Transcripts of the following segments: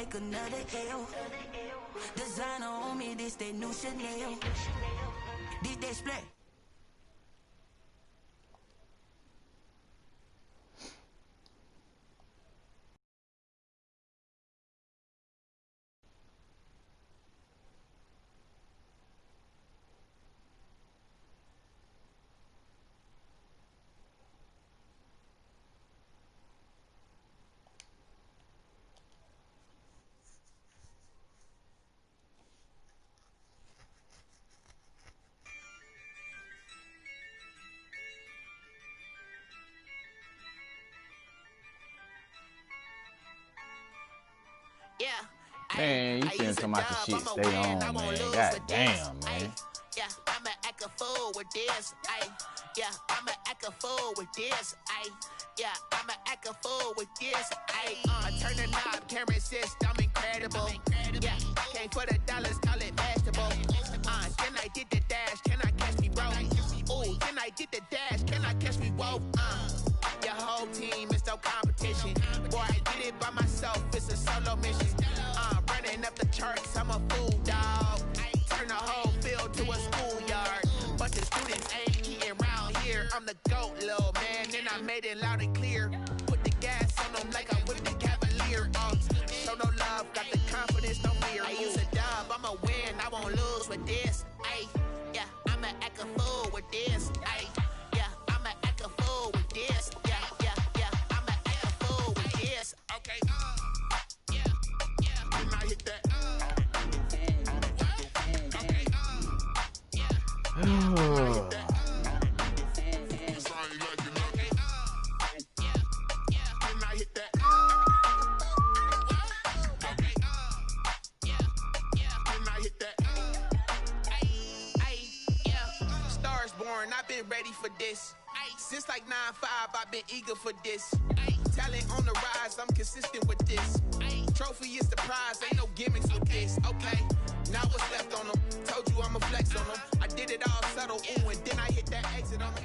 like another L. Designer on me, this that new Chanel. This that splat. Man, you finna come out the shit. Stay on, man. God damn, man. Yeah, I'ma act a fool with this. Yeah, I'ma act a fool with this. Yeah, I'ma act a fool with this. I turn the knob, camera assist, I'm incredible. Yeah, came for the dollars, call it vegetable. Then I did the dash, can I catch me, bro? Ooh, then I did the dash, can I catch me, whoa? Your whole team is no competition. Boy, I did it by myself, it's a solo mission. Running up the charts, I'm a fool, dog. Turn the whole field to a schoolyard. Bunch of students ain't eating round here. I'm the GOAT, little man, and I made it loud and clear. Put the gas on them like I whipped the Cavalier. Show no love, got the confidence, no fear. Use a dub, I'ma win, I won't lose with this. Yeah, I'ma act a fool with this. Yeah, I'ma act a fool with this. Yeah, I'ma act a fool with this. Okay, Then I hit that. Okay, Stars born, I've been ready for this. Since like 9-5, I've been eager for this. Talent on the rise, I'm consistent with this. Trophy is the prize, ain't no gimmicks with this. Okay, now what's left on them? Told you I'ma flex on them. I did it all subtle, ooh, and then I hit that exit on them.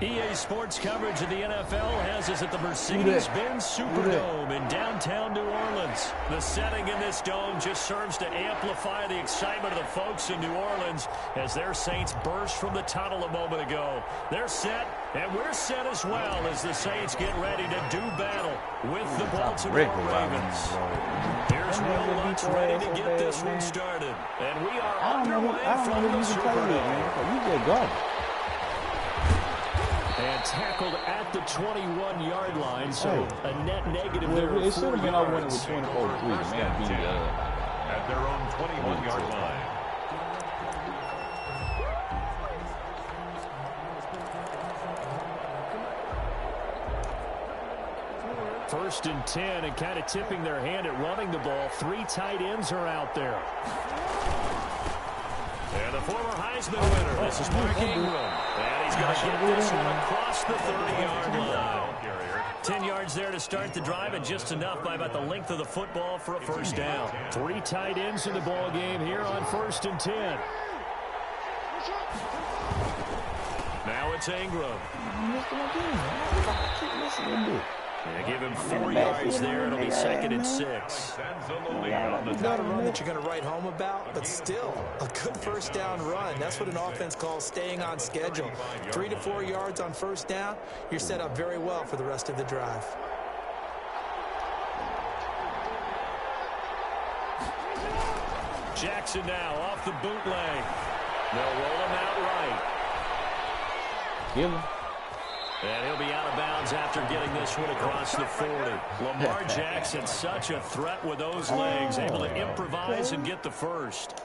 EA Sports coverage of the NFL has us at the Mercedes-Benz Superdome in downtown New Orleans. The setting in this dome just serves to amplify the excitement of the folks in New Orleans as their Saints burst from the tunnel a moment ago. They're set, and we're set as well as the Saints get ready to do battle with the Baltimore Ravens. Here's Will Lutz ready to get this one started. And we are underway from the Superdome. You get garbage. And tackled at the 21-yard line, so a net negative there. It should have been all winning with 24-3. Man, beat at their own 21-yard line. First and 10, and kind of tipping their hand at running the ball. 3 tight ends are out there. And the former Heisman winner, this is Mark Ingram. And he's going to get this one across the 30-yard line. 10 yards there to start the drive, and just enough by about the length of the football for a first down. 3 tight ends in the ball game here on 1st and 10. Now it's Ingram. Yeah, give him 4 yards there. It'll be 2nd and 6. Not a run that you're going to write home about, but still a good first down run. That's what an offense calls staying on schedule. 3 to 4 yards on first down. You're set up very well for the rest of the drive. Jackson now off the bootleg. They'll roll him out right. Kill him. And he'll be out of bounds after getting this one across the 40. Lamar Jackson, such a threat with those legs, able to improvise and get the first.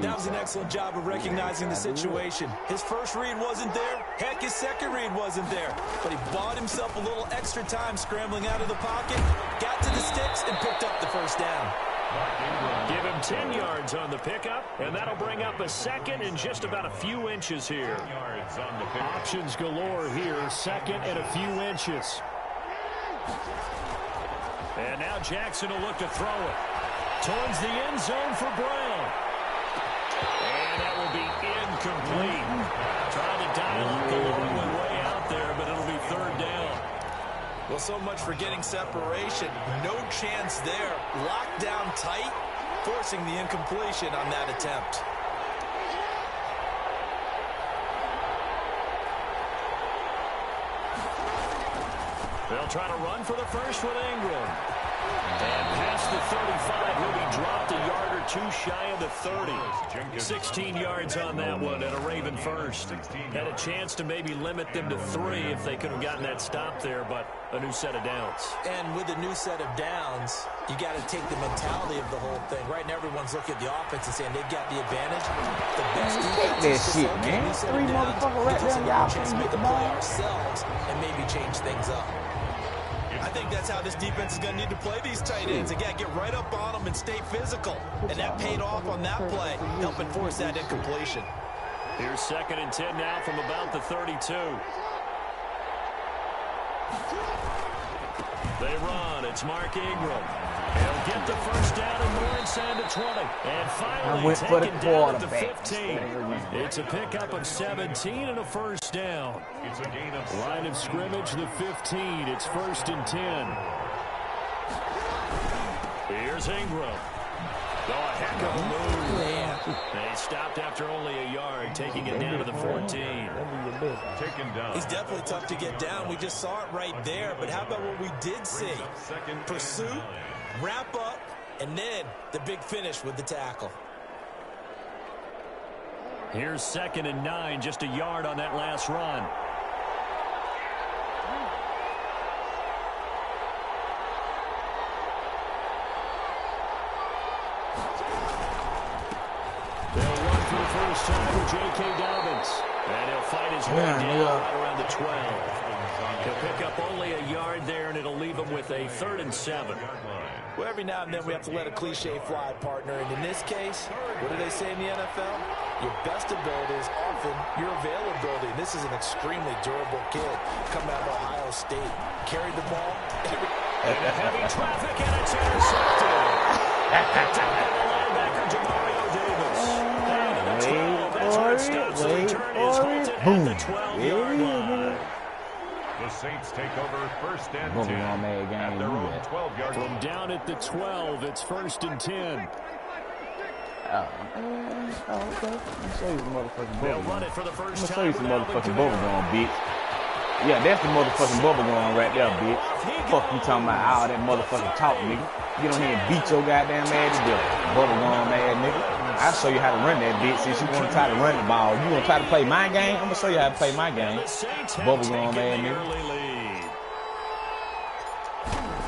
That was an excellent job of recognizing the situation. His first read wasn't there. Heck, his second read wasn't there. But he bought himself a little extra time scrambling out of the pocket, got to the sticks, and picked up the first down. Give him 10 yards on the pickup, and that'll bring up a 2nd and just about a few inches here. Options galore here, 2nd and a few inches. And now Jackson will look to throw it towards the end zone for Brown. And that will be incomplete. Trying to dial up the long way out there, but it'll be 3rd down. Well, so much for getting separation. No chance there. Locked down tight, forcing the incompletion on that attempt. They'll try to run for the first with Ingram. And past the 35, he'll be dropped a yard or two shy of the 30. 16 yards on that one and a Raven first. Had a chance to maybe limit them to 3 if they could have gotten that stop there, but a new set of downs. And with a new set of downs, you got to take the mentality of the whole thing. Right now, everyone's looking at the offense and saying they've got the advantage. The best take that shit, man. 3 motherfuckers right there, y'all chance to make the play ourselves and maybe change things up. I think that's how this defense is going to need to play these tight ends. Again, get right up on them and stay physical. And that paid off on that play, helping force that incompletion. Here's 2nd and 10 now from about the 32. They run. It's Mark Ingram. He'll get the first down and more inside the 20. And finally taken down at the 15. It's a pickup of 17 and a first down. It's a gain of line of scrimmage, the 15. It's 1st and 10. Here's Ingram. Oh, a heck of a move. They stopped after only a yard, taking it down to the 14. taken down. He's definitely tough to get down. We just saw it right there. But how about what we did see? Pursuit, wrap up, and then the big finish with the tackle. Here's 2nd and 9, just a yard on that last run. They'll run for the first time with J.K. Dobbins. And he'll fight his way down right around the 12. He'll pick up only a yard there, and it'll leave him with a 3rd and 7. Well, every now and then we have to let a cliche fly, partner. And in this case, what do they say in the NFL? Your best ability is often your availability. And this is an extremely durable kid coming out of Ohio State. Carried the ball. And heavy traffic, and it's intercepted. Picked up by the linebacker, Jamario Davis. And the 12, that's where it stops. The return is halted at the 12-yard line. The Saints take over 1st and 10 at their own 12-yard line. From down at the 12, it's 1st and 10. Okay. Let me show you some motherfucking They'll bubble run gum. it for the Let first me show time. you some motherfucking bubble gum, bitch. Yeah, that's the motherfucking bubble gum right there, bitch. Fuck you talking about all that motherfucking talk, nigga. Get on here and beat your goddamn ass together. Bubble gum ass, nigga. I'll show you how to run that bitch since you want to try to run the ball. You want to try to play my game? I'm going to show you how to play my game. Bubble gum ass, nigga.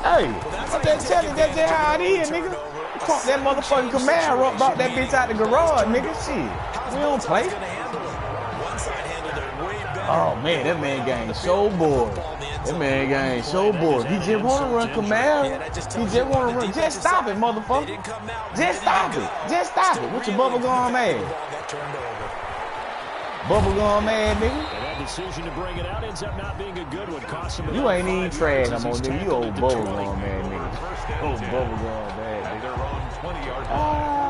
Hey, I'm just telling you, that's just how it is, nigga. Pump that motherfucking Camaro up, brought that bitch out the garage, nigga. Shit, we don't play. Oh, man, that man game so bored. That man game so bored. He just want to run Camaro. He just want to run. Just stop it, motherfucker. Just stop it. Just stop it. What's your bubble gum ass? Bubble gum ass, nigga. Decision to bring it out ends up not being a good one. Cost him. You ain't even trash no more, nigga. You old bubble gum man, nigga. Old bubble gum man, At their own 20-yard line.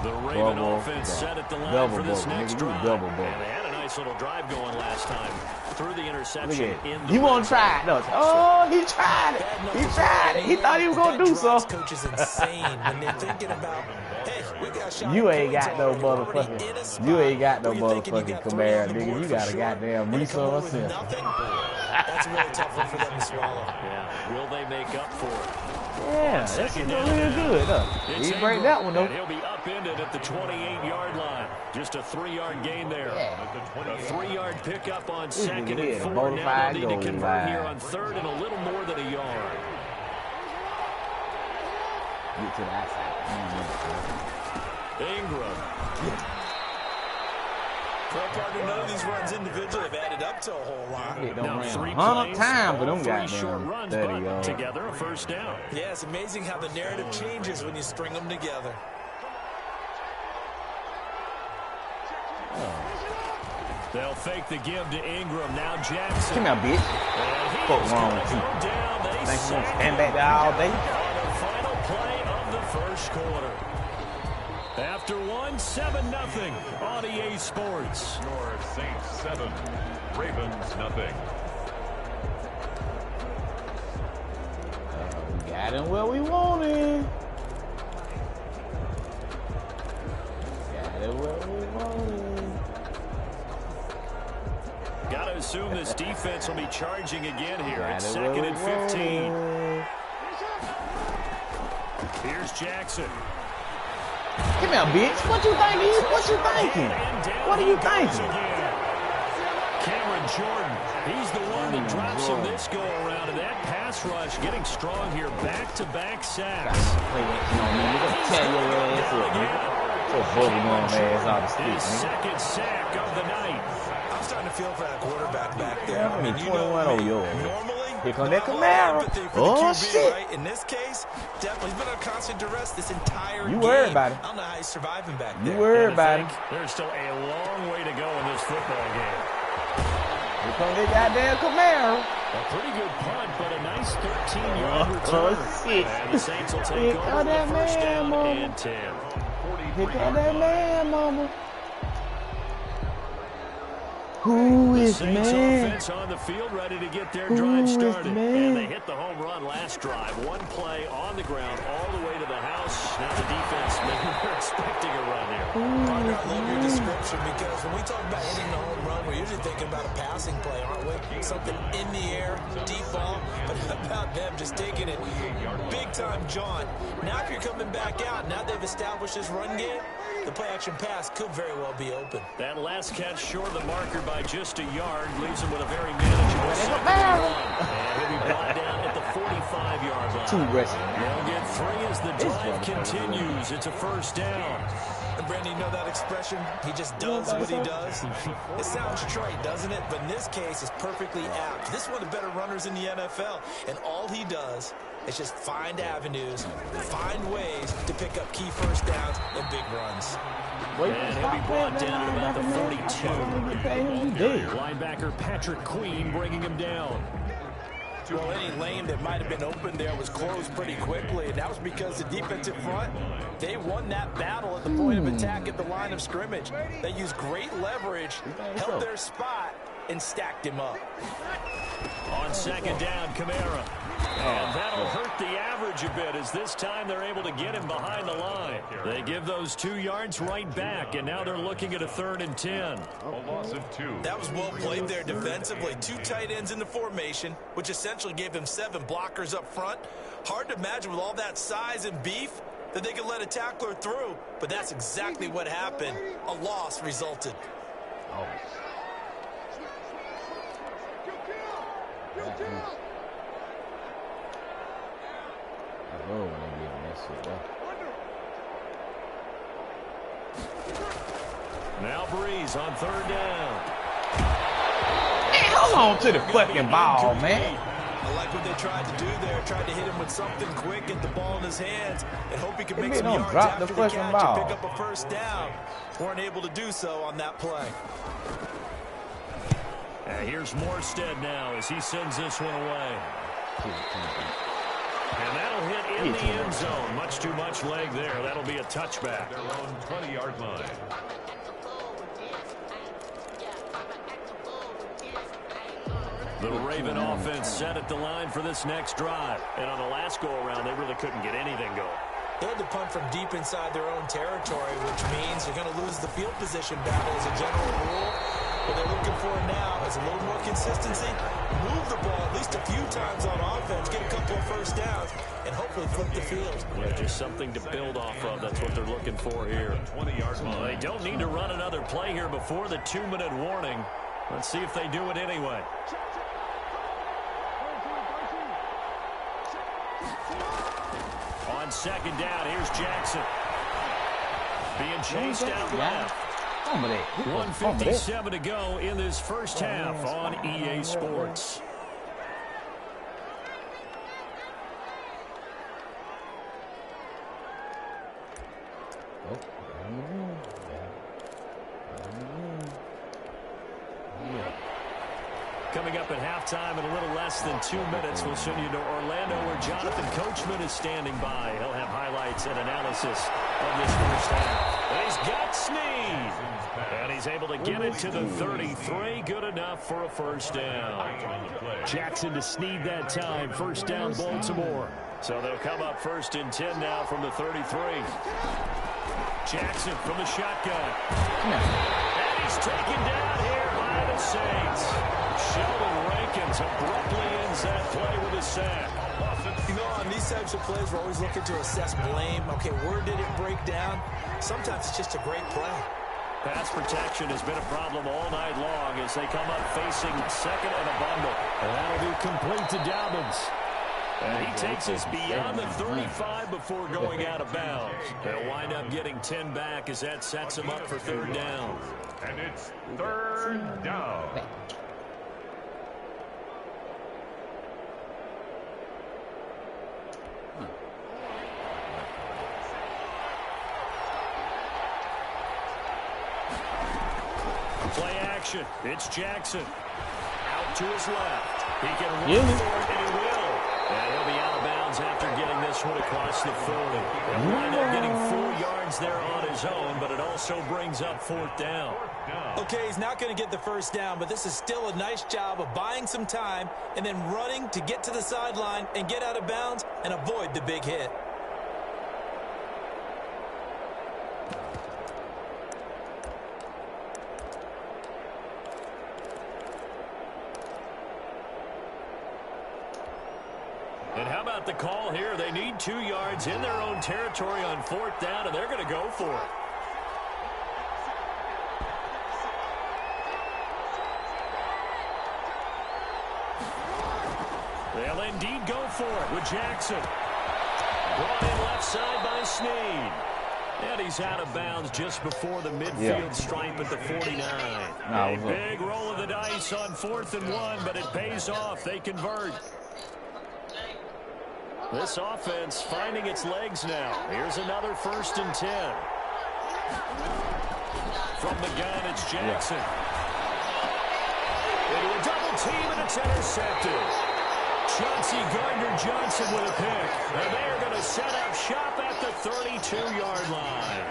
The Raven offense set at the line for this next drive. And they had a nice little drive going last time. Through the interception in the You want to try it, don't you? Oh, he tried it. He tried it. He thought he was going to do something. Coach is insane when they're thinking about, hey, we got shot. You ain't got no motherfucking, you ain't got no motherfucking Camaro, nigga. You got a goddamn resource. That's a really tough one for them to swallow. Yeah. Will they make up for it? Yeah, that's real good, though. He break that one, though. He'll be upended at the 28-yard line. Just a 3-yard gain there. Yeah. A 3-yard pickup on 2nd and 4. bona Now fide they'll need to goal convert here line. on 3rd and a little more than a yard. Get to the outside. Ingram. Well, partner, none of these runs individually have added up to a whole lot. It don't Now ran 3 100 plays, times for them all 3 short goddamn runs, 30 but yards. together a first down. Yeah, it's amazing how the narrative changes when you string them together. They'll fake the give to Ingram. Now Jackson. Come here, bitch. Fuck wrong with you? Think you gonna stand back there all day? The final play of the first quarter. After 7-0 on EA Sports. Score Saints 7, Ravens 0. Got him where we want him. Got him where we want him. Got to assume this defense will be charging again here. It's 2nd and 15. Here's Jackson. Come here, bitch. What you thinking? What you thinking? What are you thinking? Cameron Jordan, he's the one that drops him this go-around, and that pass rush getting strong here. Back-to-back sacks. Play action on me. Nigga, tear your ass up, nigga. So bubblegum ass out the street, His nigga. 2nd sack of the night. I'm starting to feel for that quarterback back there. I mean, 21 on yours. Normally, here come that Camaro. Oh, shit. Right? In this case, definitely he's been on constant duress this entire game. You worried about it. I don't know how he's surviving back there. You worried about it. There's still a long way to go in this football game. Here come that goddamn Camaro. A pretty good punt, but a nice 13-yard return. Oh, shit. And the Saints will take over the first down and 10. Here come that man, mama. Who is the Saints man? offense on the field, ready to get their drive started. And they hit the home run last drive. One play on the ground, all the way to the house. Now the defense, maybe they're expecting a run here. Partner, I love your description because when we talk about hitting the home run, we're usually thinking about a passing play, aren't we? Something in the air, deep ball. But how about them just taking it big-time jaunt? Now if you're coming back out, now they've established this run game, the play-action pass could very well be open. That last catch short of the marker by just a yard leaves him with a very manageable second and run. And he'll be brought down at the 45-yard line. 2 rushes. They'll get 3 as the drive continues. It's a first down. And Brandon, you know that expression? He just does what he does. It sounds trite, doesn't it? But in this case, it's perfectly apt. This is one of the better runners in the NFL. And all he does is just find avenues, find ways to pick up key first downs and big runs. And he'll be brought down at about the 42. Linebacker Patrick Queen bringing him down. Well, any lane that might have been open there was closed pretty quickly, and that was because the defensive front, they won that battle at the point of attack at the line of scrimmage. They used great leverage, held their spot, and stacked him up. On second down, Kamara. And that'll hurt the average a bit as this time they're able to get him behind the line. They give those 2 yards right back, and now they're looking at a 3rd and 10. A loss of 2. That was well played there defensively. 2 tight ends in the formation, which essentially gave him 7 blockers up front. Hard to imagine with all that size and beef that they could let a tackler through, but that's exactly what happened. A loss resulted. Oh. I love when they get that shit up. Now Breeze on 3rd down. Hey, hold on to the fucking ball, man. I like what they tried to do there. Tried to hit him with something quick, get the ball in his hands, and hope he could make some yards after the catch and pick up a first down. Weren't able to do so on that play. Here's Morstead now as he sends this one away. And that'll hit in the end zone. Much too much leg there. That'll be a touchback. Their own 20-yard line. The Raven offense set at the line for this next drive. And on the last go-around, they really couldn't get anything going. They had to punt from deep inside their own territory, which means you're going to lose the field position battle as a general rule. What they're looking for now is a little more consistency, move the ball at least a few times on offense, get a couple of first downs, and hopefully flip the field. Yeah, just something to build off of. That's what they're looking for here. 20-yard line. They don't need to run another play here before the 2-minute warning. Let's see if they do it anyway. On second down, here's Jackson. Being chased out left. 1:57 to go in this first half on EA Sports. Coming up at halftime in a little less than 2 minutes, we'll send you to Orlando where Jonathan Coachman is standing by. He'll have highlights and analysis of this first half. And he's got Snead. And he's able to get it to the 33. Good enough for a first down. Jackson to Snead that time. First down, Baltimore. So they'll come up 1st and 10 now from the 33. Jackson from the shotgun. And he's taken down here by the Saints. Sheldon Rankins abruptly ends that play with a sack. You know, on these types of plays, we're always looking to assess blame. Okay, where did it break down? Sometimes it's just a great play. Pass protection has been a problem all night long as they come up facing 2nd and a bundle. And that'll be complete to Dobbins. And he takes us beyond the 35 before going out of bounds. They'll wind up getting 10 back as that sets them up for 3rd down. And it's 3rd down. Play action. It's Jackson. Out to his left. He can run for it, and he will. And he'll be out of bounds after getting this one across the 40. He'll wind up getting 4 yards there on his own, but it also brings up 4th down. Okay, he's not going to get the 1st down, but this is still a nice job of buying some time and then running to get to the sideline and get out of bounds and avoid the big hit. And how about the call here? They need 2 yards in their own territory on 4th down, and they're going to go for it. They'll indeed go for it with Jackson. Brought in left side by Snead. And he's out of bounds just before the midfield stripe at the 49. A big roll of the dice on 4th and 1, but it pays off. They convert. This offense finding its legs now. Here's another 1st and 10. From the gun, it's Jackson. Into a double team, and it's intercepted. Chauncey Gardner-Johnson with a pick. And they're going to set up shop at the 32-yard line.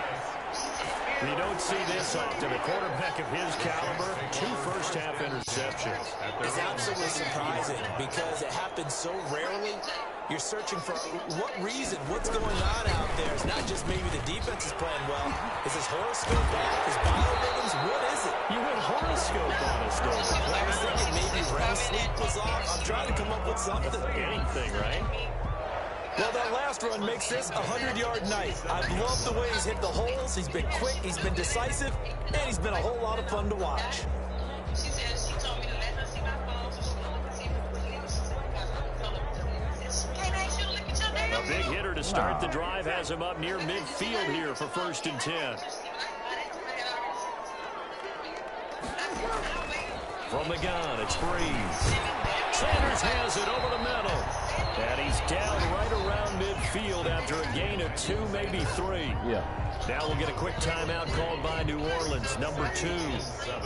You don't see this often. A quarterback of his caliber, 2 first-half interceptions. It's absolutely surprising because it happens so rarely. You're searching for what reason, what's going on out there. It's not just maybe the defense is playing well. Is his horoscope off? His biorhythms? What is it? You went horoscope on us, David. I was thinking maybe REM sleep was off. I'm trying to come up with something. Anything, right? Well, that last run makes this a 100-yard night. I've loved the way he's hit the holes. He's been quick, he's been decisive, and he's been a whole lot of fun to watch. A big hitter to start the drive has him up near midfield here for 1st and 10. From the gun, it's Breeze. Sanders has it over the middle. And he's down right around midfield after a gain of 2, maybe 3. Now we'll get a quick timeout called by New Orleans, number 2,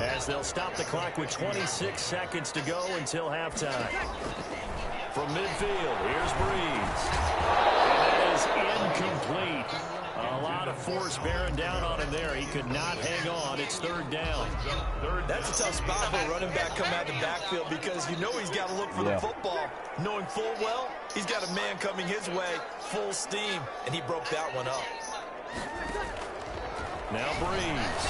as they'll stop the clock with 26 seconds to go until halftime. From midfield, here's Breeze. And that is incomplete. A lot of force bearing down on him there. He could not hang on. It's 3rd down. That's a tough spot for a running back coming out of the backfield because you know he's got to look for the football. Knowing full well, he's got a man coming his way, full steam, and he broke that one up. Now Breeze.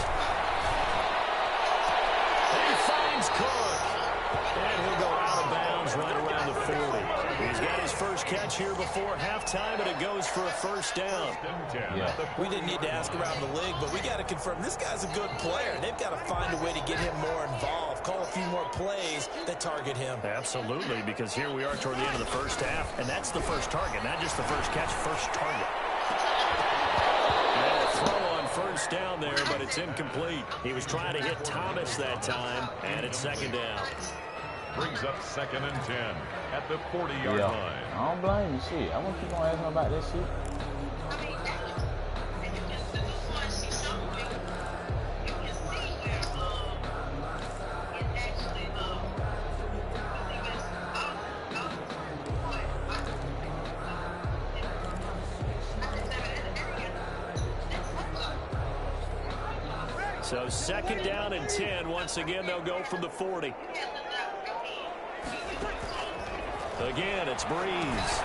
He finds Cook. And he'll go out of bounds right around the 40. He's got his first catch here before halftime, and it goes for a 1st down. We didn't need to ask around the league, but we got to confirm this guy's a good player. They've got to find a way to get him more involved, call a few more plays that target him. Absolutely, because here we are toward the end of the 1st half, and that's the first target, not just the first catch, first target. And a throw on 1st down there, but it's incomplete. He was trying to hit Thomas that time, and it's 2nd down. Brings up 2nd and 10 at the 40-yard line. I don't blame you. Shit, I want to keep on asking about that shit. So 2nd down and 10. Once again, they'll go from the 40. Again, it's Breeze.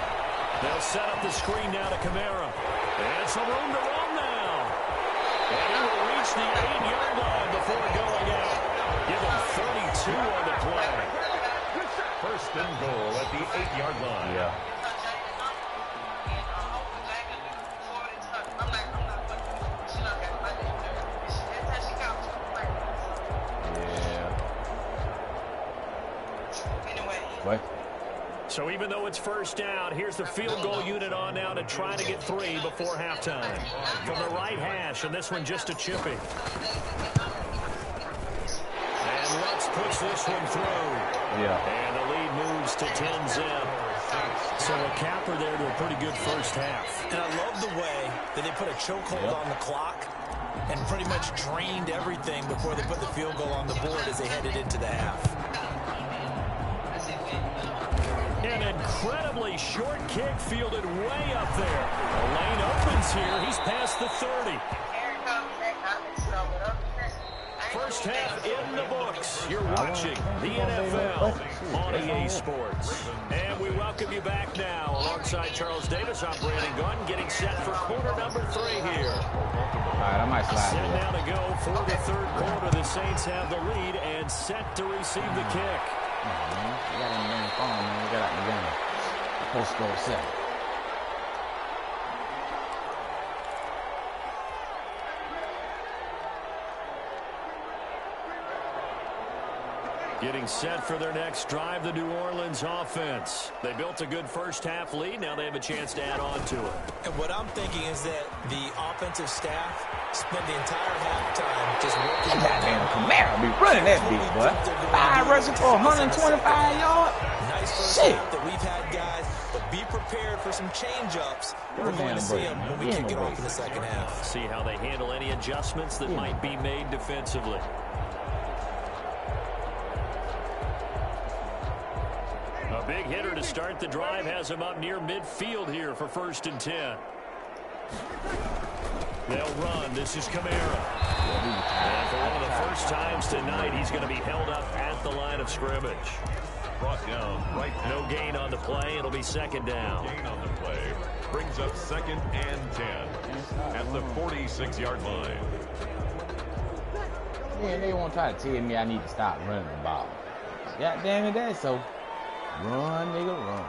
They'll set up the screen now to Kamara. And some room to run now. And he will reach the 8-yard line before going out. Give him 32 on the play. First and goal at the 8-yard line. Yeah. What? So even though it's first down, here's the field goal unit on now to try to get 3 before halftime. From the right hash, and this one just a chipping. And Lutz puts this one through. Yeah. And the lead moves to 10-zip. So a capper there to a pretty good first half. And I love the way that they put a chokehold on the clock and pretty much drained everything before they put the field goal on the board as they headed into the half. An incredibly short kick fielded way up there. The lane opens here. He's past the 30. First half in the books. You're watching the NFL on EA Sports. And we welcome you back now. Alongside Charles Davis, I'm Brandon Gunn, getting set for quarter number 3 here. All right, I might slide. Set now to go for the third quarter. The Saints have the lead and set to receive the kick. We got him in the phone, man. We got out the game. Post goal 7. Getting set for their next drive, the New Orleans offense. They built a good first half lead. Now they have a chance to add on to it. And what I'm thinking is that the offensive staff spent the entire halftime just working. Goddamn Kamara be running that bitch, boy. 5 rushing for 125 yards. Nice first half that we've had, guys, but be prepared for some change-ups. We're going to see them when we kick it off in the second half. See how they handle any adjustments that might be made defensively. A big hitter to start the drive has him up near midfield here for 1st and 10. They'll run. This is Kamara. And for one of the first times tonight, he's going to be held up at the line of scrimmage. Brought down right now. No gain on the play. It'll be 2nd down. Gain on the play brings up 2nd and 10 at the 46-yard line. Yeah, they won't try to tell me I need to stop running the ball. God damn it, that's so. Run, nigga, run.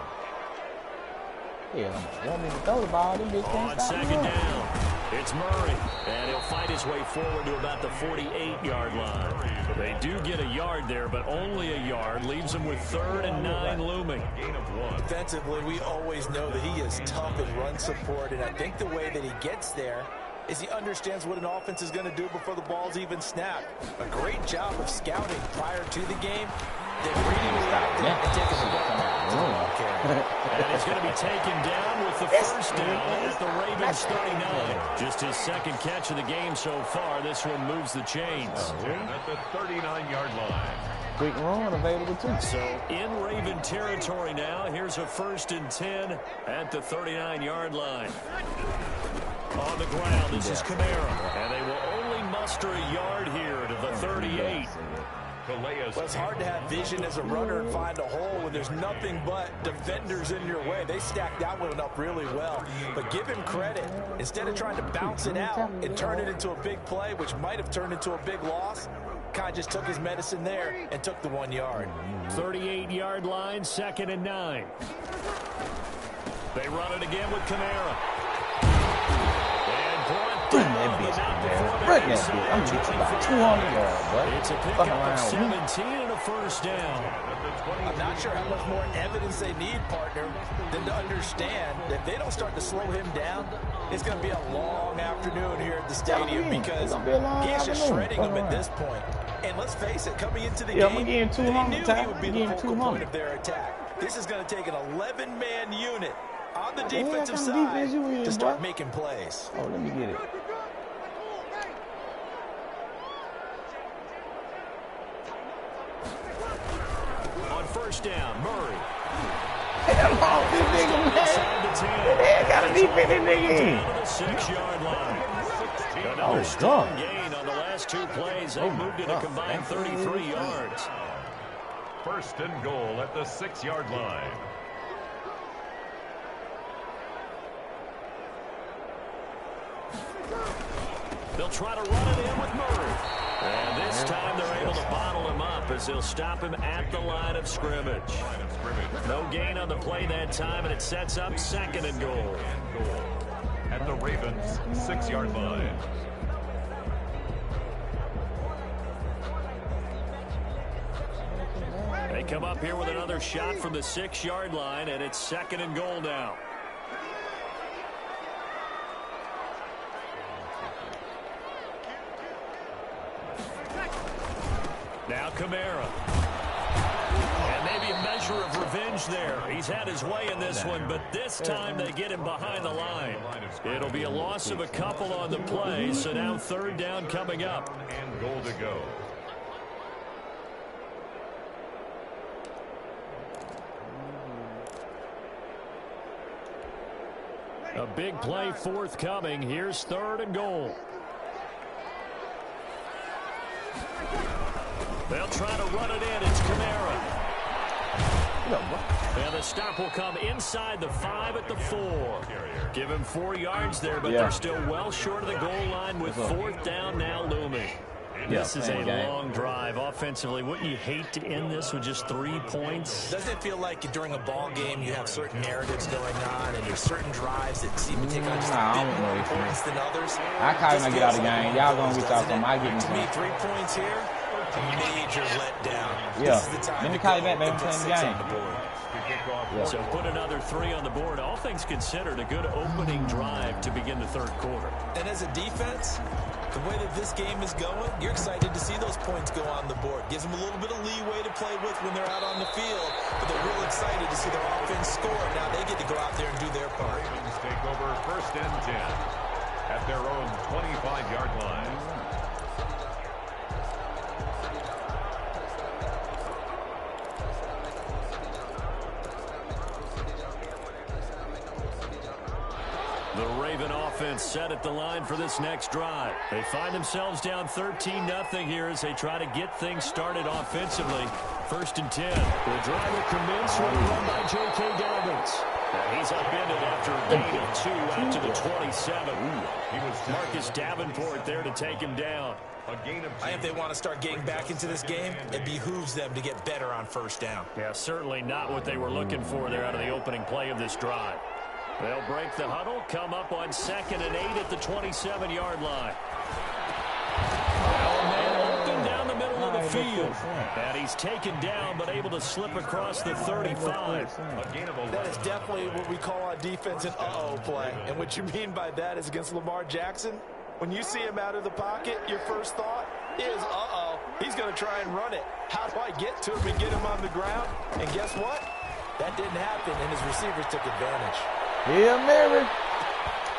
Yeah, want me to throw the ball, them bitch can't On stop 2nd running. down, it's Murray. And he'll fight his way forward to about the 48-yard line. They do get a yard there, but only a yard. Leaves him with 3rd and 9 looming. Gain of 1. Defensively, we always know that he is tough in run support, and I think the way that he gets there is he understands what an offense is going to do before the ball's even snapped. A great job of scouting prior to the game. Then reading it out and taking the ball. And it's going to be taken down with the first down at the Ravens 39. Just his 2nd catch of the game so far. This one moves the chains. At the 39-yard line. Quick run available too. So in Raven territory now. Here's a 1st and 10 at the 39-yard line. On the ground, this is Kamara. And they will only muster a yard here to the 38. Well, it's hard to have vision as a runner and find a hole when there's nothing but defenders in your way. They stacked that one up really well. But give him credit. Instead of trying to bounce it out and turn it into a big play, which might have turned into a big loss, Kai just took his medicine there and took the 1 yard. 38-yard line, 2nd and 9. They run it again with Kamara. Run that bitch, man. Run that bitch. I'm going to get you about 200 yards, buddy. It's a pickup of 17 and a first down. I'm not sure how much more evidence they need, partner, than to understand that if they don't start to slow him down, it's going to be a long afternoon here at the stadium because he's just shredding them at this point. And let's face it, coming into the game, they knew he would be the focal point of their attack. This is going to take an 11-man unit on the defensive side to start making plays. Oh, let me get it. On 1st down, Murray. Hell off this nigga, man. They got a defensive nigga in. Down to the 6-yard line. Another strong gain on the last 2 plays. They moved it a combined 33 yards. 1st and goal at the 6-yard line. They'll try to run it in with Murray. And this time they're able to bottle him up as they'll stop him at the line of scrimmage. No gain on the play that time, and it sets up 2nd and goal. At the Ravens' 6-yard line. They come up here with another shot from the 6-yard line, and it's 2nd and goal now. Now Kamara. And maybe a measure of revenge there. He's had his way in this one, but this time they get him behind the line. It'll be a loss of a couple on the play, so now 3rd down coming up. And goal to go. A big play forthcoming. Here's 3rd and goal. They'll try to run it in. It's Kamara. And the stop will come inside the 5 at the 4. Give him 4 yards there, but they're still well short of the goal line with 4th down now looming. This is a long drive offensively. Wouldn't you hate to end this with just 3 points? Doesn't it feel like during a ball game you have certain narratives going on and there's certain drives that seem to take on just a bit more points than others? I can't even get out of the game. Y'all gonna reach out something. I get me to me, 3 points here, a major letdown. Yeah. This is the time Let me call you back, baby. I'm to put playing the 6 game. on the board. So put another 3 on the board. All things considered, a good opening drive to begin the 3rd quarter. And as a defense, the way that this game is going, you're excited to see those points go on the board. Gives them a little bit of leeway to play with when they're out on the field, but they're real excited to see their offense score. Now they get to go out there and do their part. Ravens take over 1st and 10 at their own 25-yard line. The Raven offense set at the line for this next drive. They find themselves down 13-0 here as they try to get things started offensively. 1st and 10. The drive will commence with a run by J.K. Dobbins. And he's upended after a gain of 2 out to the 27. Marcus Davenport there to take him down. A gain of 2. If they want to start getting back into this game, it behooves them to get better on 1st down. Yeah, certainly not what they were looking for there out of the opening play of this drive. They'll break the huddle, come up on 2nd and 8 at the 27-yard line. Oh, man, open down the middle of the field. And he's taken down, but able to slip across the 35. That is definitely what we call on defense an uh-oh play. And what you mean by that is against Lamar Jackson, when you see him out of the pocket, your first thought is, uh-oh, he's going to try and run it. How do I get to him and get him on the ground? And guess what? That didn't happen, and his receivers took advantage. Hail Mary.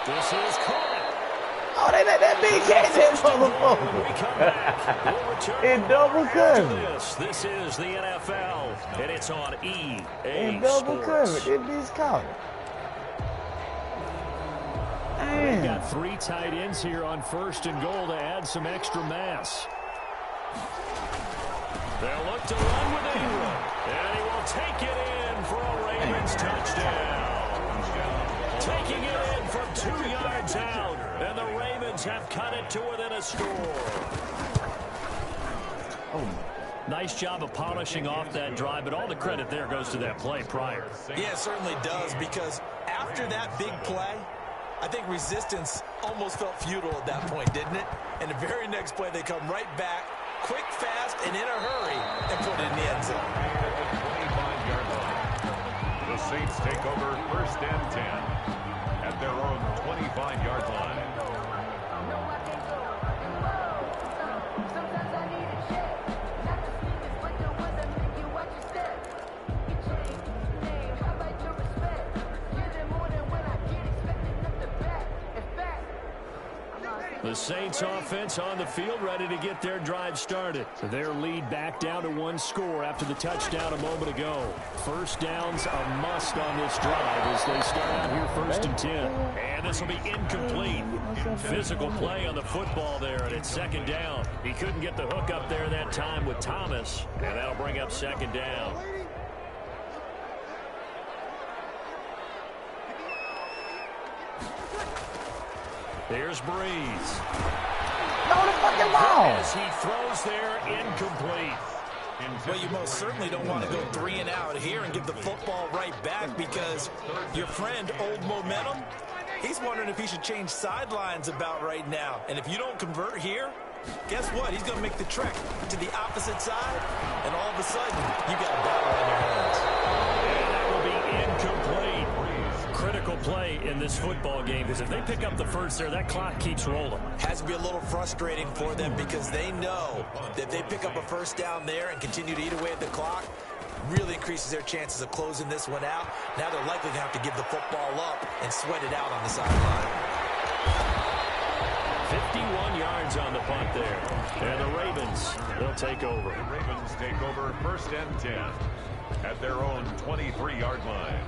This is caught. Oh, they let that big catch that motherfucker. In double coverage. This is the NFL, and it's on EA In double coverage. It is caught. They've got 3 tight ends here on 1st and goal to add some extra mass. They'll look to run with Ingram, and he will take it in for a Ravens touchdown. Taking it in from 2 yards out, and the Ravens have cut it to within a score. Nice job of polishing off that drive, but all the credit there goes to that play prior. Yeah, it certainly does, because after that big play, I think resistance almost felt futile at that point, didn't it? And the very next play, they come right back, quick, fast, and in a hurry, and put it in the end zone. 25-yard line. The Saints take over 1st and 10 at their own 25-yard line. The Saints offense on the field, ready to get their drive started. Their lead back down to 1 score after the touchdown a moment ago. 1st down's a must on this drive as they start out here 1st and 10. And this will be incomplete. Physical play on the football there, and it's 2nd down. He couldn't get the hook up there that time with Thomas, and that'll bring up 2nd down. Here's Breeze. throw the fucking ball. As he throws there, incomplete. Well, you most certainly don't want to go 3 and out here and give the football right back because your friend, Old Momentum, he's wondering if he should change sidelines about right now. And if you don't convert here, guess what? He's going to make the trek to the opposite side, and all of a sudden, you got a battle on your hands. And that will be incomplete. Critical play in this football game because if they pick up the first there, that clock keeps rolling. Has to be a little frustrating for them because they know that if they pick up a first down there and continue to eat away at the clock, really increases their chances of closing this one out. Now they're likely to have to give the football up and sweat it out on the sideline. 51 yards on the punt there. And the Ravens, they'll take over. The Ravens take over 1st and 10 at their own 23-yard line.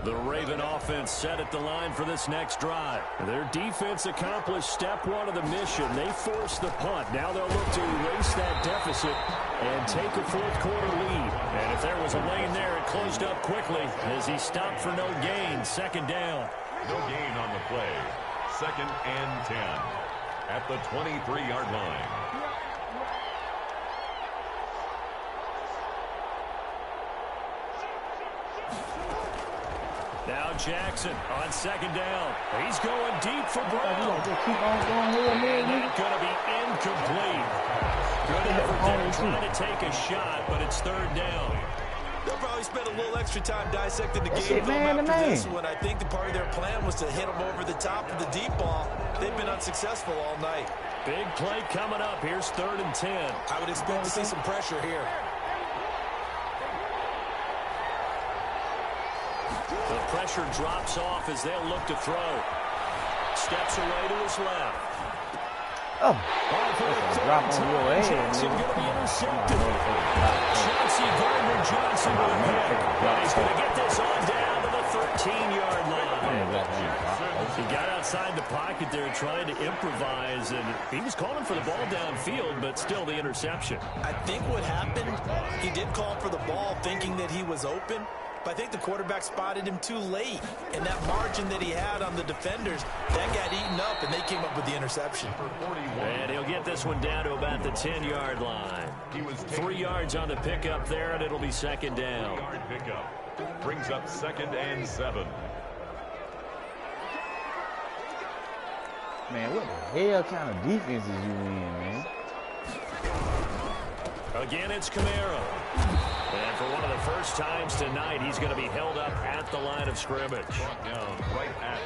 The Raven offense set at the line for this next drive. Their defense accomplished step 1 of the mission. They forced the punt. Now they'll look to erase that deficit and take a fourth-quarter lead. And if there was a lane there, it closed up quickly as he stopped for no gain. 2nd down. No gain on the play. 2nd and 10 at the 23-yard line. Now Jackson on 2nd down. He's going deep for Brown. Keep on going here, And man. that's going to be incomplete. Good effort there trying to take a shot, but it's 3rd down. They'll probably spend a little extra time dissecting the That's game it, film man, after man. this one. I think the part of their plan was to hit them over the top of the deep ball. They've been unsuccessful all night. Big play coming up. Here's 3rd and 10. I would expect to see some pressure here. The pressure drops off as they'll look to throw. Steps away to his left. Oh, that's a drop on your head, Johnson man. going to be intercepted. Chauncey Gardner-Johnson with a pick. But he's going to get this on down to the 13-yard line. He got outside the pocket there trying to improvise, and he was calling for the ball downfield, but still the interception. I think what happened, he did call for the ball thinking that he was open, but I think the quarterback spotted him too late. And that margin that he had on the defenders, that got eaten up, and they came up with the interception. And he'll get this one down to about the 10-yard line. 3 yards on the pickup there, and it'll be 2nd down. 3-yard pickup brings up 2nd and 7. Man, what the hell kind of defense is you in, man? Again, it's Kamara. And for one of the first times tonight, he's going to be held up at the line of scrimmage.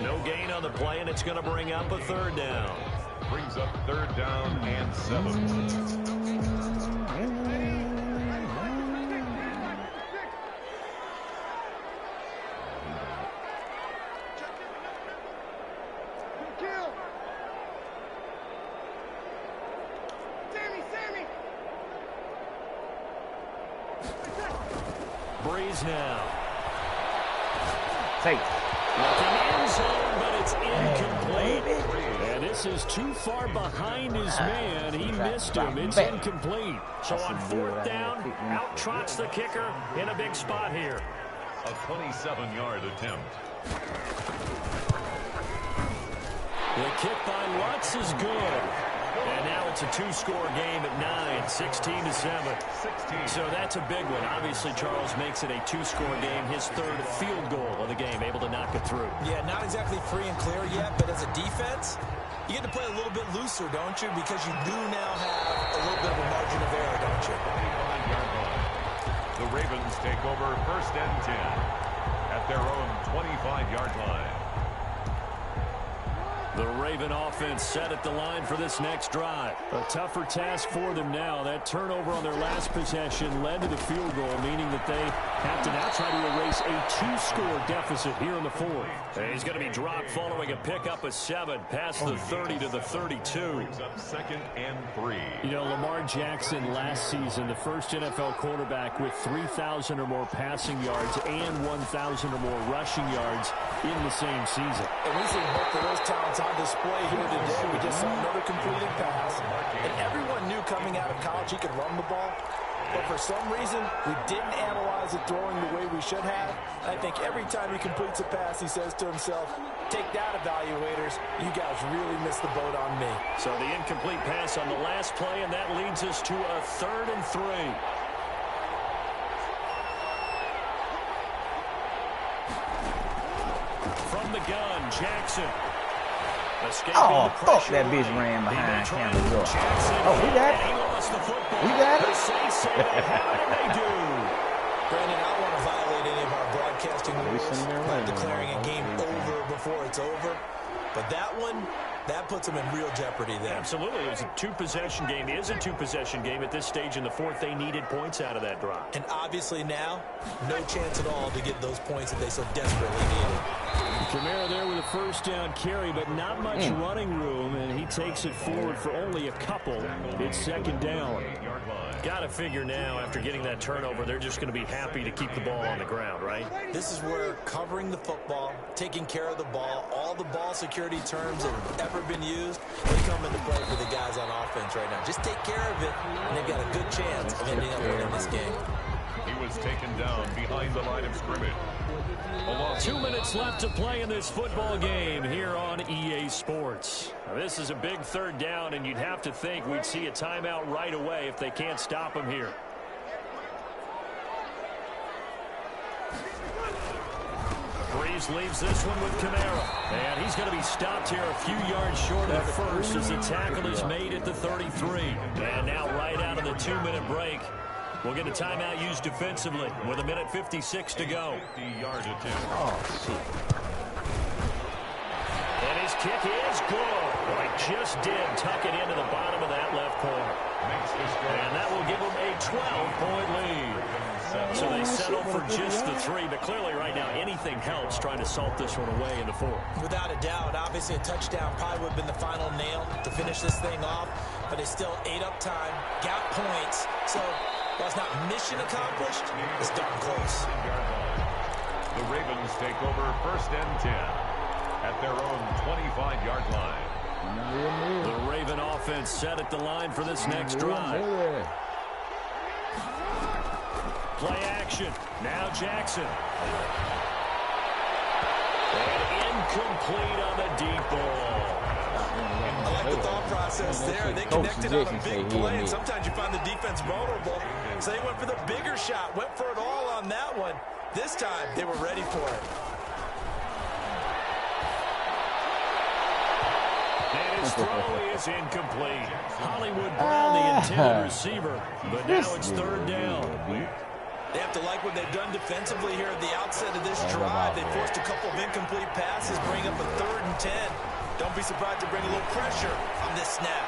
No gain on the play, and it's going to bring up a 3rd down. Brings up 3rd down and 7. Breeze now. Take. Looking end zone, but it's incomplete. And this is too far behind his man. He missed him. It's incomplete. So on 4th down, out trots the kicker in a big spot here. A 27-yard attempt. The kick by Lutz is good. And now it's a 2-score game at 9, 16-7. So that's a big one. Obviously, Charles makes it a 2-score game. His 3rd field goal of the game, able to knock it through. Yeah, not exactly free and clear yet, but as a defense, you get to play a little bit looser, don't you? Because you do now have a little bit of a margin of error, don't you? 25-yard line. The Ravens take over 1st and 10 at their own 25-yard line. The Raven offense set at the line for this next drive. A tougher task for them now. That turnover on their last possession led to the field goal, meaning that they have to now try to erase a 2-score deficit here in the 4th. And he's going to be dropped following a pickup of 7 past the 30 to the 32. Brings up 2nd and 3. You know, Lamar Jackson last season, the first NFL quarterback with 3,000 or more passing yards and 1,000 or more rushing yards in the same season. And we see both of those talents on display here today. We just saw another completed pass. And everyone knew coming out of college he could run the ball. but for some reason, we didn't analyze it throwing the way we should have. I think every time he completes a pass, he says to himself, take that, evaluators. You guys really missed the boat on me. So the incomplete pass on the last play, and that leads us to a 3rd and 3. From the gun, Jackson. Oh, fuck, that bitch ran behind Campbell's up. Oh, we got it. We got it. Brandon, I don't want to violate any of our broadcasting rules by declaring a game over before it's over. But that one, that puts them in real jeopardy there. Absolutely. It was a two-possession game. It is a two-possession game at this stage in the fourth. They needed points out of that drive. And obviously now, no chance at all to get those points that they so desperately needed. Kamara there with a first down carry, but not much running room, and he takes it forward for only a couple. It's 2nd down. Got to figure now, after getting that turnover, they're just going to be happy to keep the ball on the ground, right? This is where covering the football, taking care of the ball, all the ball security terms that have ever been used, they come into play for the guys on offense right now. Just take care of it, and they've got a good chance of ending up winning this game. He was taken down behind the line of scrimmage. 2 minutes left to play in this football game here on EA Sports. Now, this is a big 3rd down, and you'd have to think we'd see a timeout right away if they can't stop him here. Breeze leaves this one with Kamara. And he's going to be stopped here a few yards short of the first as the tackle is made at the 33. And now right out of the 2-minute break, we'll get a timeout used defensively with 1:56 to go. 50-yard attempt. Oh, shit. And his kick is good. Well, he just did tuck it into the bottom of that left corner. And that will give them a 12-point lead. So they settle for just the 3, but clearly right now anything helps trying to salt this one away in the 4th. Without a doubt, obviously a touchdown probably would have been the final nail to finish this thing off, but it's still ate up time, got points, so while it's not mission accomplished, it's darn close. The Ravens take over 1st and 10 at their own 25-yard line. The Raven offense set at the line for this next drive. Play action. Now Jackson. And incomplete on the deep ball. I like the thought process there. They connected on a big play, and sometimes you find the defense vulnerable. So they went for the bigger shot, went for it all on that one. This time, they were ready for it. And his throw is incomplete. Hollywood Brown, the intended receiver, but now it's 3rd down. They have to like what they've done defensively here at the outset of this drive. They forced a couple of incomplete passes, bring up a 3rd and 10. Don't be surprised to bring a little pressure on this snap.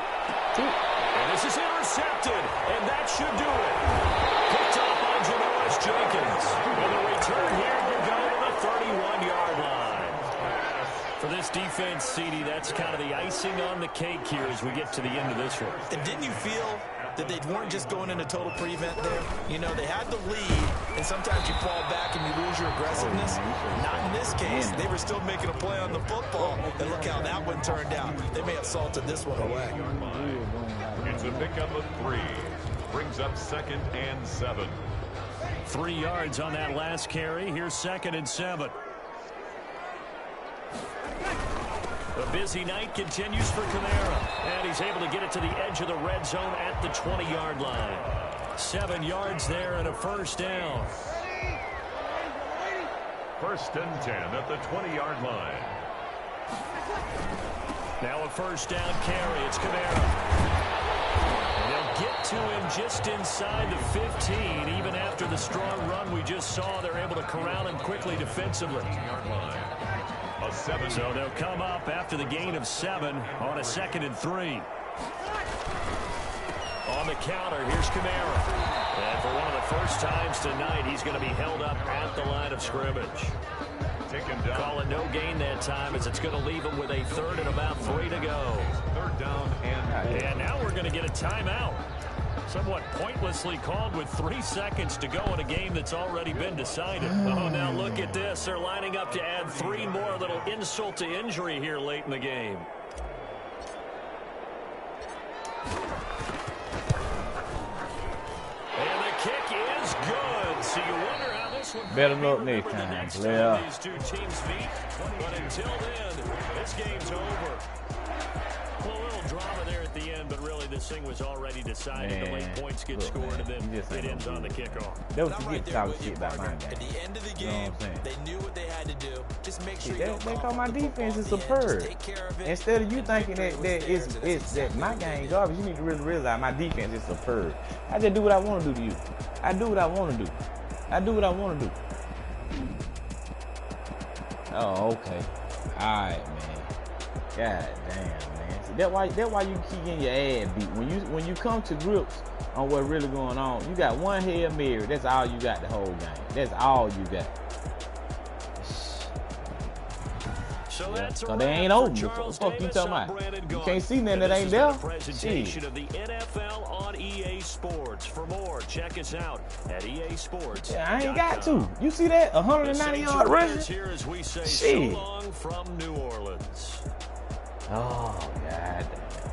And this is intercepted, and that should do it. Picked up by Janoris Jenkins. And the return here will go to the 31-yard line. For this defense, CD, that's kind of the icing on the cake here as we get to the end of this one. And didn't you feel that they weren't just going into total prevent there? You know, they had the lead, and sometimes you fall back and you lose your aggressiveness. Not in this case. They were still making a play on the football, and look how that one turned out. They may have salted this one away. It's a pickup of 3. Brings up 2nd and 7. 3 yards on that last carry. Here's 2nd and 7. A busy night continues for Kamara, and he's able to get it to the edge of the red zone at the 20-yard line. 7 yards there and a 1st down. 1st and 10 at the 20-yard line. Now a 1st down carry. It's Kamara. And they'll get to him just inside the 15. Even after the strong run we just saw, they're able to corral him quickly defensively. So they'll come up after the gain of 7 on a 2nd and 3. On the counter, here's Kamara. And for one of the first times tonight, he's going to be held up at the line of scrimmage. Call it no gain that time as it's going to leave him with a 3rd and about 3 to go. 3rd down and now we're going to get a timeout. Somewhat pointlessly called with 3 seconds to go in a game that's already been decided. Oh, now look at this. They're lining up to add 3 more, little insult to injury here late in the game. And they this one. Better luck next Remember the time, next player. time these two teams meet. But until then, this game's over. Well, a little drama there at the end, but really this thing was already decided. Man, The late points get look, scored, man, and then you just ain't it ends gonna on the do it. kickoff. That was I'm to right get there talking with you, shit about my partner. game. At the end of the You know game, what I'm saying? they knew what they had to do. Just make sure See, you don't they cough call my up the defense is football at the end. superb. Just take care of it. Instead of you And thinking victory that, was that theirs, it's and that's that exactly my what they game did. garbage, you need to really realize my defense is superb. I just do what I want to do to you. I do what I want to do. I do what I want to do. Oh, okay. All right, man. God damn, man. See, that's why you keep getting your ass beat. When you come to grips on what's really going on, you got one Hail Mary. That's all you got the whole game. That's all you got. So Yeah. that's So they ain't open. What the fuck you talking about? You can't see nothing that ain't there. Presentation Shit. of the NFL on EA Sports. For more, check us out at EA Sports. Yeah, I ain't got to. You see that? 190-yard rushing? Here as we say Shit. so long from New Orleans. Oh, God damn.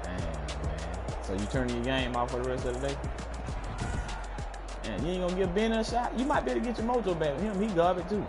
Damn, man. So you turning your game off for the rest of the day? Man, you ain't gonna give Ben a shot? You might be able to get your mojo back with him. He garbage too.